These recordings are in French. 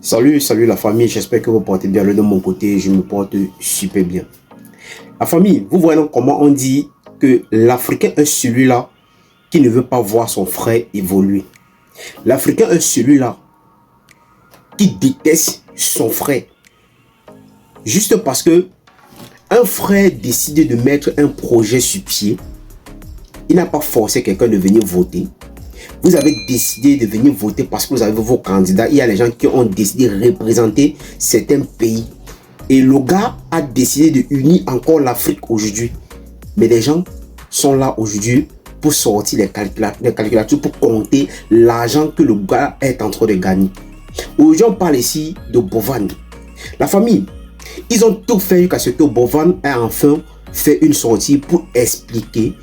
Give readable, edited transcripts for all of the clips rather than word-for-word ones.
Salut la famille, j'espère que vous portez bien. De mon côté, je me porte super bien. La famille, vous voyez comment on dit que l'Africain est celui-là qui ne veut pas voir son frère évoluer. L'Africain est celui-là qui déteste son frère. Juste parce que un frère décide de mettre un projet sur pied, il n'a pas forcé quelqu'un de venir voter. Vous avez décidé de venir voter parce que vous avez vos candidats. Il y a les gens qui ont décidé de représenter certains pays. Et le gars a décidé de unir encore l'Afrique aujourd'hui. Mais les gens sont là aujourd'hui pour sortir les calculateurs, pour compter l'argent que le gars est en train de gagner. Aujourd'hui, on parle ici de Bovan. La famille, ils ont tout fait jusqu'à ce que Bovan ait enfin fait une sortie pour expliquer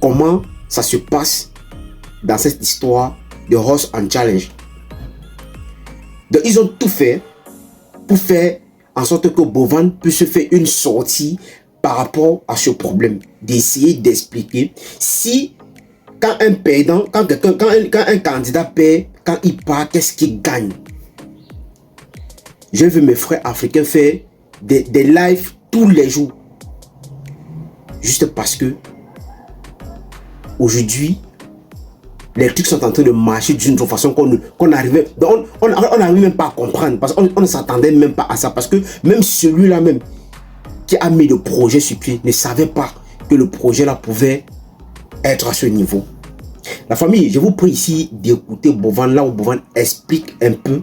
comment ça se passe dans cette histoire de Horse and Challenge. Donc, ils ont tout fait pour faire en sorte que Bovan puisse faire une sortie par rapport à ce problème, d'essayer d'expliquer si quand un perdant, quand un candidat perd, quand il part, qu'est-ce qu'il gagne. Je veux mes frères africains faire des lives tous les jours, juste parce que aujourd'hui les trucs sont en train de marcher d'une autre façon qu'on n'arrivait, on n'arrive même pas à comprendre, parce qu'on ne s'attendait même pas à ça, parce que même celui-là même qui a mis le projet sur pied ne savait pas que le projet là pouvait être à ce niveau. La famille, je vous prie ici d'écouter Bovan, là où Bovan explique un peu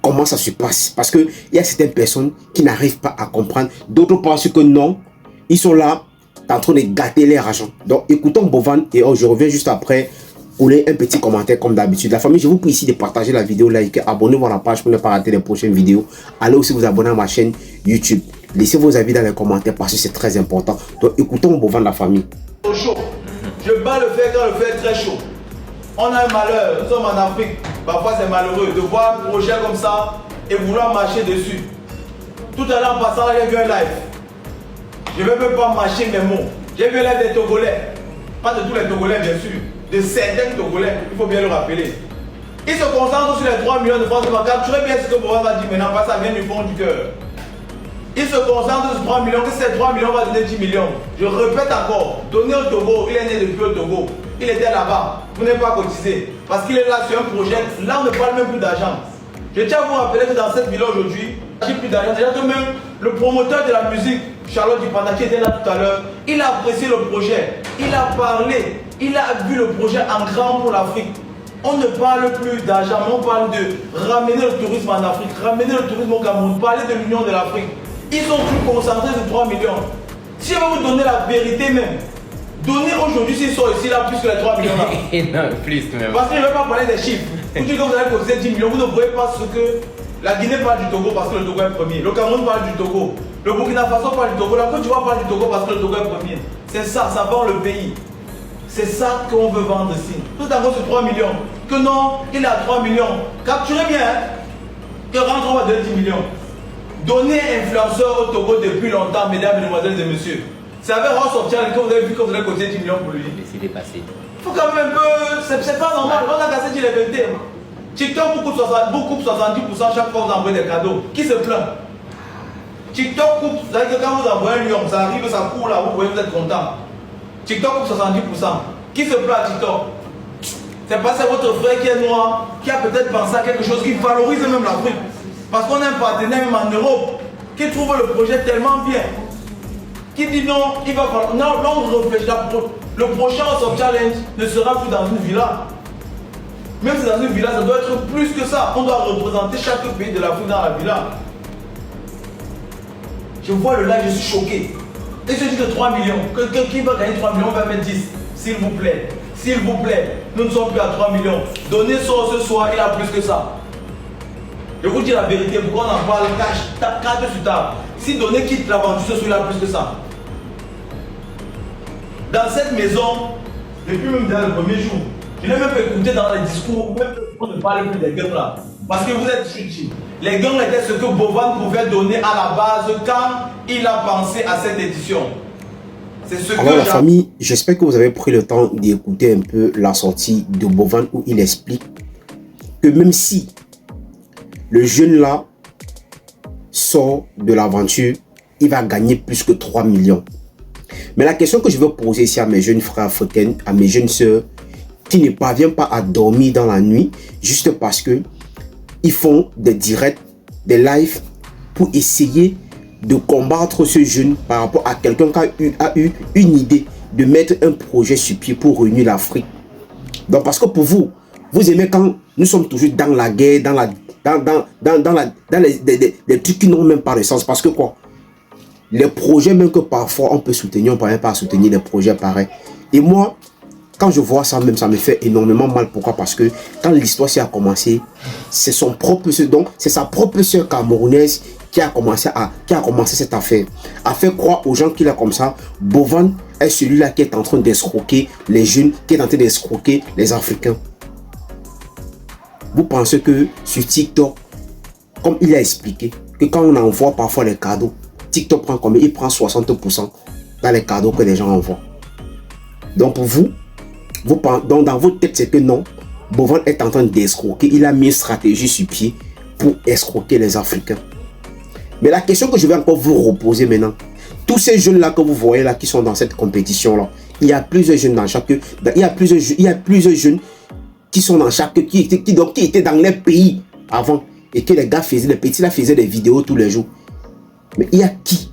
comment ça se passe, parce que il y a certaines personnes qui n'arrivent pas à comprendre, d'autres pensent que non, ils sont là en train de gâter leur argent. Donc écoutons Bovan et je reviens juste après pour un petit commentaire comme d'habitude. La famille, je vous prie ici de partager la vidéo, liker, abonnez-vous à la page pour ne pas rater les prochaines vidéos. Allez aussi vous abonner à ma chaîne YouTube. Laissez vos avis dans les commentaires parce que c'est très important. Donc écoutons Bovan, la famille. Chaud. Je bats le fer quand le fer est très chaud. On a un malheur, nous sommes en Afrique. Parfois c'est malheureux de voir un projet comme ça et vouloir marcher dessus. Tout à l'heure en passant, j'ai vu un live. Je ne vais même pas mâcher mes mots. J'ai vu l'aide des Togolais. Pas de tous les Togolais, bien sûr. De certains Togolais, il faut bien le rappeler. Ils se concentrent sur les 3 millions de francs CFA. Capturez bien ce que Bovan va dire maintenant, parce que ça vient du fond du cœur. Ils se concentrent sur 3 millions, que ces 3 millions vont donner 10 millions. Je répète encore, donnez au Togo, il est né depuis au Togo. Il était là-bas, vous n'avez pas cotisé. Parce qu'il est là sur un projet, là on ne parle même plus d'argent. Je tiens à vous rappeler que dans cette ville aujourd'hui, j'ai plus d'argent. Déjà que même le promoteur de la musique, Charlotte Dupanda, qui était là tout à l'heure, il a apprécié le projet, il a parlé, il a vu le projet en grand pour l'Afrique. On ne parle plus d'argent, mais on parle de ramener le tourisme en Afrique, ramener le tourisme au Cameroun, parler de l'Union de l'Afrique. Ils sont plus concentrés sur 3 millions. Si je vais vous donner la vérité même, donnez aujourd'hui s'ils sont ici là plus que les 3 millions là. Non, plus même. Parce que je ne vais pas parler des chiffres. Vous dites que vous allez cotiser 10 millions, vous ne voyez pas ce que la Guinée parle du Togo parce que le Togo est premier. Le Cameroun parle du Togo. Le Burkina Faso parle du Togo. La Côte d'Ivoire parle du Togo parce que le Togo est premier. C'est ça, ça vend le pays. C'est ça qu'on veut vendre ici. Tout à sur 3 millions. Que non, il a 3 millions. Capturez bien, hein, que rentre, on va donner 10 millions. Donnez influenceur au Togo depuis longtemps, mesdames, mesdemoiselles et messieurs. C'est avec House of Challenge que vous avez vu que vous avez cotisé 10 millions pour lui. Laissez passer. Il faut quand même un peu. C'est pas normal. On a cassé les vérités. TikTok vous coupe 70% chaque fois que vous envoyez des cadeaux. Qui se plaint? TikTok coupe, vous savez que quand vous envoyez un lion, ça arrive, ça court là, vous pouvez vous être content. TikTok coupe 70%. Qui se plaint à TikTok? C'est parce que c'est votre frère qui est noir, qui a peut-être pensé à quelque chose qui valorise même l'Afrique. Parce qu'on a un partenaire même en Europe qui trouve le projet tellement bien. Qui dit non, il va falloir. Non, là on réfléchit. Le prochain House of Challenge ne sera plus dans une villa. Même si dans une villa, ça doit être plus que ça. On doit représenter chaque pays de l'Afrique dans la villa. Je vois le live, je suis choqué. Et je dis que 3 millions. Qui va gagner 3 millions, on va mettre 10. S'il vous plaît. S'il vous plaît. Nous ne sommes plus à 3 millions. Donnez ça ce soir, il a plus que ça. Je vous dis la vérité, pourquoi on en parle cash, carte sur table. Si Donné quitte l'aventure, ce soir, il a plus que ça. Dans cette maison, depuis même dans le premier jour, je n'ai même pas écouté dans les discours, même on ne parle plus des gangs là. Parce que vous êtes suivis. Les gangs étaient ce que Bovan pouvait donner à la base quand il a pensé à cette édition. C'est ce Alors la famille, j'espère que vous avez pris le temps d'écouter un peu la sortie de Bovan où il explique que même si le jeune là sort de l'aventure, il va gagner plus que 3 millions. Mais la question que je veux poser ici à mes jeunes frères africains, à mes jeunes sœurs, qui ne parviennent pas à dormir dans la nuit, juste parce que ils font des directs, des lives, pour essayer de combattre ce jeune par rapport à quelqu'un qui a eu une idée de mettre un projet sur pied pour réunir l'Afrique. Donc parce que pour vous, vous aimez quand nous sommes toujours dans la guerre, dans les trucs qui n'ont même pas de sens. Parce que quoi? Les projets, même que parfois on peut soutenir, on ne parvient pas à soutenir les projets pareils. Et moi, quand je vois ça même, ça me fait énormément mal. Pourquoi? Parce que quand l'histoire a commencé, c'est son propre soeur, donc c'est sa propre soeur camerounaise qui a commencé cette affaire. A fait croire aux gens qu'il a comme ça. Bovan est celui-là qui est en train d'escroquer les jeunes, qui est en train d'escroquer les Africains. Vous pensez que sur TikTok, comme il a expliqué, que quand on envoie parfois les cadeaux, TikTok prend combien? Il prend 60% dans les cadeaux que les gens envoient. Donc pour vous, donc dans votre tête, c'est que non, Bovan est en train d'escroquer. Il a mis une stratégie sur pied pour escroquer les Africains. Mais la question que je vais encore vous reposer maintenant, tous ces jeunes-là que vous voyez là, qui sont dans cette compétition-là, il y a plusieurs jeunes dans chaque... Il y a plusieurs jeunes qui sont dans chaque... qui étaient dans les pays avant. Et que les gars faisaient, les petits là faisaient des vidéos tous les jours. Mais il y a qui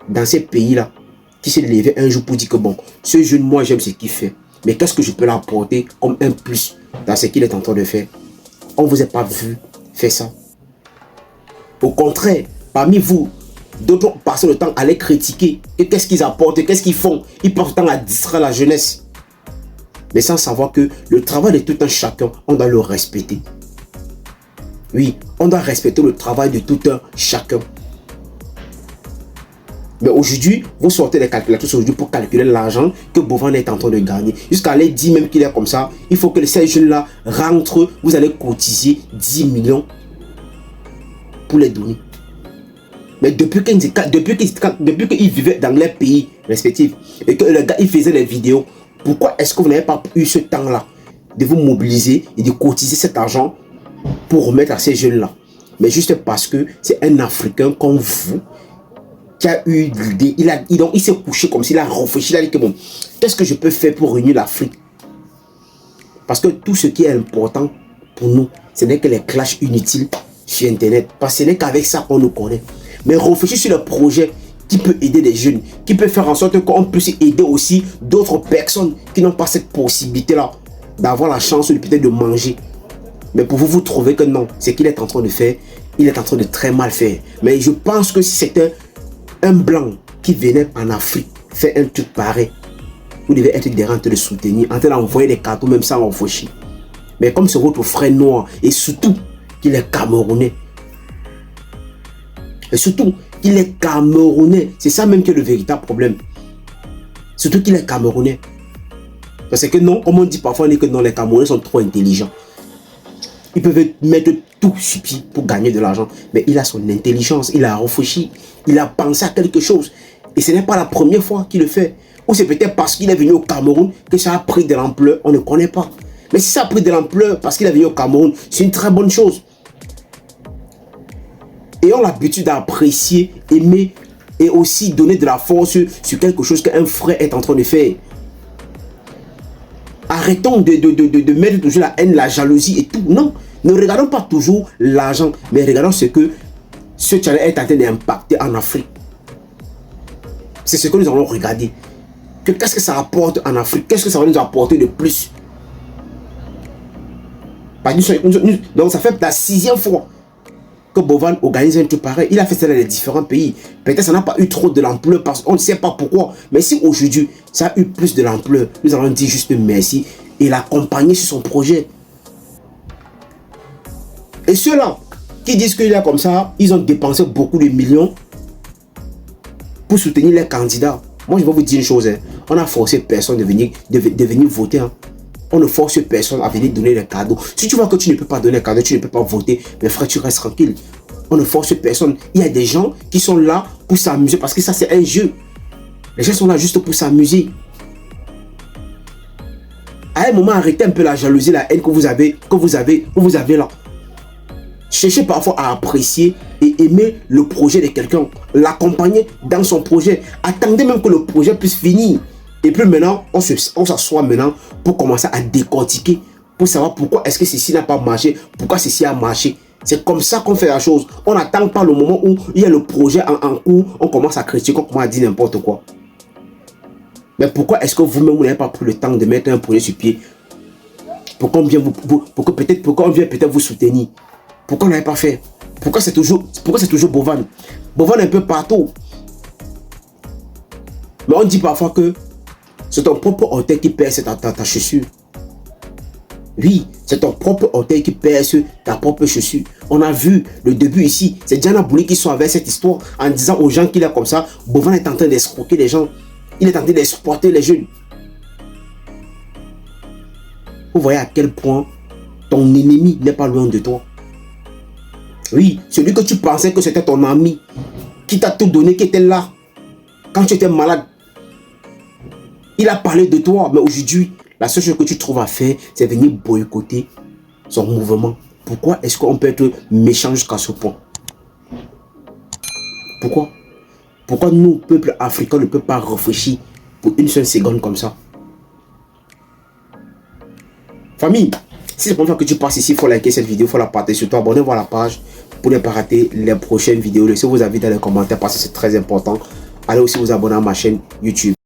dans ces pays-là qui s'est levé un jour pour dire que bon, ce jeune, moi j'aime ce qu'il fait. Mais qu'est-ce que je peux l'apporter comme un plus dans ce qu'il est en train de faire? On ne vous a pas vu faire ça. Au contraire, parmi vous, d'autres passent le temps à les critiquer. Et qu'est-ce qu'ils apportent? Qu'est-ce qu'ils font? Ils passent le temps à distraire la jeunesse. Mais sans savoir que le travail de tout un chacun, on doit le respecter. Oui, on doit respecter le travail de tout un chacun. Mais aujourd'hui, vous sortez les calculateurs aujourd'hui pour calculer l'argent que Bovan est en train de gagner. Jusqu'à aller dire même qu'il est comme ça, il faut que ces jeunes-là rentrent, vous allez cotiser 10 millions pour les donner. Mais depuis qu'ils vivaient dans les pays respectifs et que le gars il faisait les vidéos, pourquoi est-ce que vous n'avez pas eu ce temps-là de vous mobiliser et de cotiser cet argent pour remettre à ces jeunes-là? Mais juste parce que c'est un Africain comme vous qui a eu l'idée, il s'est couché comme s'il a réfléchi, il a dit que bon, qu'est-ce que je peux faire pour réunir l'Afrique? Parce que tout ce qui est important pour nous, ce n'est que les clashs inutiles sur Internet. Parce que ce n'est qu'avec ça qu'on nous connaît. Mais réfléchir sur le projet qui peut aider les jeunes, qui peut faire en sorte qu'on puisse aider aussi d'autres personnes qui n'ont pas cette possibilité-là d'avoir la chance peut-être de manger. Mais pour vous, vous trouvez que non, ce qu'il est en train de faire, il est en train de très mal faire. Mais je pense que si c'était un blanc qui venait en Afrique faire un truc pareil, vous devez être derrière en train de soutenir, en train d'envoyer des cartons même sans enfocher. Mais comme c'est votre frère noir, et surtout qu'il est camerounais, et surtout qu'il est camerounais, c'est ça même qui est le véritable problème. Surtout qu'il est camerounais. Parce que non, comme on dit parfois, on dit que non, les Camerounais sont trop intelligents. Ils peuvent mettre tout sur pied pour gagner de l'argent. Mais il a son intelligence, il a réfléchi, il a pensé à quelque chose. Et ce n'est pas la première fois qu'il le fait. Ou c'est peut-être parce qu'il est venu au Cameroun que ça a pris de l'ampleur, on ne connaît pas. Mais si ça a pris de l'ampleur parce qu'il est venu au Cameroun, c'est une très bonne chose. Ayons l'habitude d'apprécier, aimer et aussi donner de la force sur quelque chose qu'un frère est en train de faire. Arrêtons de mettre toujours la haine, la jalousie et tout. Non, ne regardons pas toujours l'argent, mais regardons ce que ce challenge est en train d'impacter en Afrique. C'est ce que nous allons regarder. Qu'est-ce que ça apporte en Afrique? Qu'est-ce que ça va nous apporter de plus? Donc ça fait la 6e fois que Bovan organise un truc pareil. Il a fait ça dans les différents pays. Peut-être ça n'a pas eu trop de l'ampleur parce qu'on ne sait pas pourquoi. Mais si aujourd'hui ça a eu plus de l'ampleur, nous allons dire juste merci et l'accompagner sur son projet. Et ceux-là qui disent qu'il est comme ça, ils ont dépensé beaucoup de millions pour soutenir les candidats. Moi je vais vous dire une chose, hein. On a forcé personne de venir voter. Hein. On ne force personne à venir donner des cadeaux. Si tu vois que tu ne peux pas donner des cadeaux, tu ne peux pas voter, mais frère, tu restes tranquille. On ne force personne. Il y a des gens qui sont là pour s'amuser parce que ça, c'est un jeu. Les gens sont là juste pour s'amuser. À un moment, arrêtez un peu la jalousie, la haine que vous avez là. Cherchez parfois à apprécier et aimer le projet de quelqu'un. L'accompagner dans son projet. Attendez même que le projet puisse finir. Et puis maintenant, on s'assoit maintenant pour commencer à décortiquer. Pour savoir pourquoi est-ce que ceci n'a pas marché. Pourquoi ceci a marché. C'est comme ça qu'on fait la chose. On n'attend pas le moment où il y a le projet en cours. On commence à critiquer, on commence à dire n'importe quoi. Mais pourquoi est-ce que vous-même, vous n'avez pas pris le temps de mettre un projet sur pied? Pourquoi on vient peut-être vous soutenir? Pourquoi on n'avait pas fait? Pourquoi c'est toujours Bovan? Bovan est un peu partout. Mais on dit parfois que c'est ton propre orteil qui perce ta chaussure. Oui, c'est ton propre orteil qui perce ta propre chaussure. On a vu le début ici. C'est Diana Bouli qui sont avec cette histoire en disant aux gens qu'il est comme ça. Bovan est en train d'escroquer les gens. Il est en train d'exploiter les jeunes. Vous voyez à quel point ton ennemi n'est pas loin de toi. Oui, celui que tu pensais que c'était ton ami, qui t'a tout donné, qui était là, quand tu étais malade. Il a parlé de toi, mais aujourd'hui, la seule chose que tu trouves à faire, c'est venir boycotter son mouvement. Pourquoi est-ce qu'on peut être méchant jusqu'à ce point? Pourquoi? Pourquoi nous, peuple africain, ne peut pas réfléchir pour une seule seconde comme ça? Famille, si c'est la première fois que tu passes ici, il faut liker cette vidéo, il faut la partager surtout, abonnez-vous à la page pour ne pas rater les prochaines vidéos. Laissez vos avis dans les commentaires parce que c'est très important. Allez aussi vous abonner à ma chaîne YouTube.